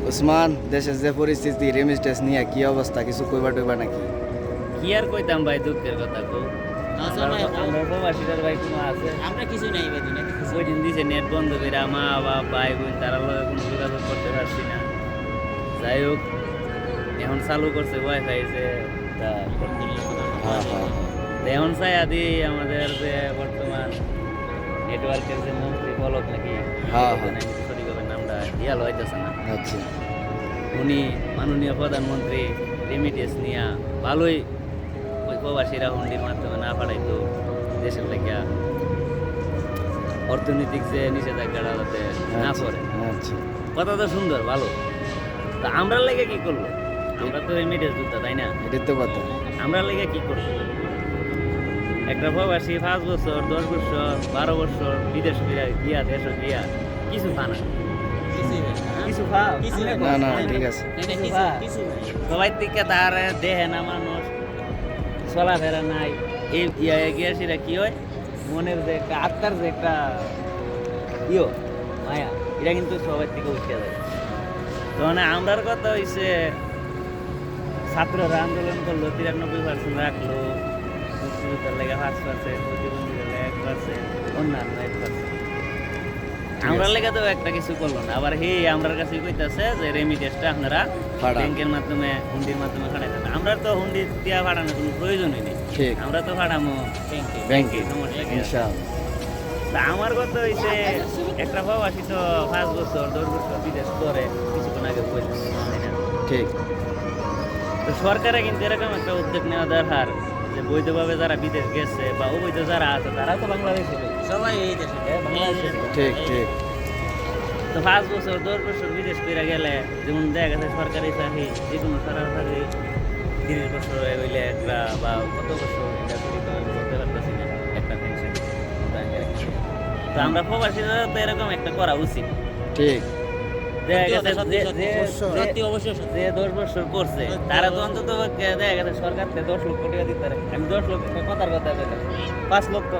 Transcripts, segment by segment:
ওসমান, দেশের যে পরিস্থিতি, রেমিটেন্স নিয়ে কি অবস্থা, কিছু কইবা টইবা নাকি? কি আর কইতাম ভাই, দুঃখের কথা কো। আমরা প্রবাসীদের ভাই কোনো আছে? আমরা কিছু নাই ভাই, দুনিয়াতে কিছু ওই দিন দিছে নেট বন্ধ করে, মা বাপ ভাই বোন তারা লগে কোনো যোগাযোগ করতে পারছি না। যাই হোক, এখন চালু করছে ওয়াইফাই যে তা হ্যাঁ হ্যাঁ তো এখন চাই আদি আমাদের যে বর্তমান নেটওয়ার্কের যে মন্ত্রী পলক নাকি হ্যাঁ, হ্যাঁ। সঠিকভাবে নামটা হিয়াল হইতেছে না, আচ্ছা উনি মাননীয় প্রধানমন্ত্রী রেমিটেন্স নিয়ে ভালোই ওই প্রবাসীরা হুন্ডির মাধ্যমে না পাঠাইতো দেশের লেখা অর্থনৈতিক যে নিষেধাজ্ঞাটা যাতে না পড়ে। আচ্ছা কথা তো সুন্দর ভালো, তা আমরা লেগে কি করলো? আমরা তো রেমিটেন্স দিতে, তাই না? এটাই তো কথা। আমরা লেগে কি করবো? একটা প্রবাসী 5 বছর 10 বছর 12 বছর বিদেশ গিয়া দেশ গিয়া কিছু পানা কিছুই নাই। কিছু পাও কিছু আমরা নাই। না কই? না, ঠিক আছে। নাই, নাই, কিছু কিছু- পা। কিছু নাই। সবাই থেকে তার দেহে না মানুষ চলাফেরা নাই, এই ইয়া গিয়াছিরা কি হয়, মনের যে একটা আত্মার যে একটা ইয়ো মায়া, এটা কিন্তু সবাই থেকে উঠে যায়। তো মানে আমরার কথা হইছে ছাত্ররা আন্দোলন করলো, 93% রাখলো, মুক্তিযোদ্ধার লেগে 5%, প্রতিবন্ধীদের লেগে 1%, অন্যান্য 1%। আমরা লেগে তো একটা কিছু করলো না, আবার হে আমরার কাছে কইতাছে যে রেমিটেন্সটা আপনারা পাঠান। ব্যাংকের মাধ্যমে হুন্ডির মাধ্যমে পাঠাইতেন। আমরা তো হুন্ডি দিয়া পাঠানোর কোনো প্রয়োজনই নেই, ঠিক। আমরা তো পাঠামো ব্যাংকে। ব্যাংকে সমস্যা কি আছে? ইনশাআল্লাহ। তা আমার কথা হইছে একটা প্রবাসী তো 5 বছর 10 বছর বিদেশ করে কিছুক্ষণ আগে বলছি, তাই না? ঠিক তো সরকারে কিন্তু এরকম একটা উদ্যোগ নেওয়া দরকার যে বৈধভাবে যারা বিদেশ গেছে বা অবৈধ যারা আছে তারা তো বাংলাদেশে সবাই এই দেশে। বাংলাদেশে ঠিক ঠিক তো 5 বছর 10 বছর বিদেশ করে গেলে যেমন দেখা গেছে সরকারি চাকরি, যে কোনো সরকারি 30 বছর হয়ে গেলে একটা বা কত বছর এটা করি তো আমি বলতে পারতেছি না, একটা পেনশন। তো আমরা প্রবাসীরা তো এরকম একটা করা উচিত। ঠিক দেখা গেছে সত্যি, যে- সত্যি, যে- সত্যি, যে- সত্যি, অবশ্যই সত্যি। যে 10 বছর করছে সত্যি, তারা তো অবশ্যই। অন্তত পক্ষে দেখা গেছে সরকার থেকে 10 লক্ষ টাকা দিতে পারে। আমি 10 লক্ষ কথার কথা বললাম, 5 লক্ষ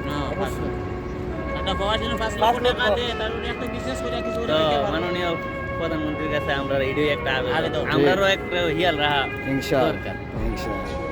না, পাঁচশো। একটা প্রবাসী লোক 5 পাঁচ লক্ষ টাকা লক্ষ। দেয়, তার উপরে একটা business করে কিছু তো করে দিতে পারে। মাননীয় প্রধানমন্ত্রীর কাছে আমরা এটাই একটা আবেদন, আবেদন। আমরারও একটা হিয়াল রাখা ইনশাআল্লাহ দরকার। ইনশাআল্লাহ।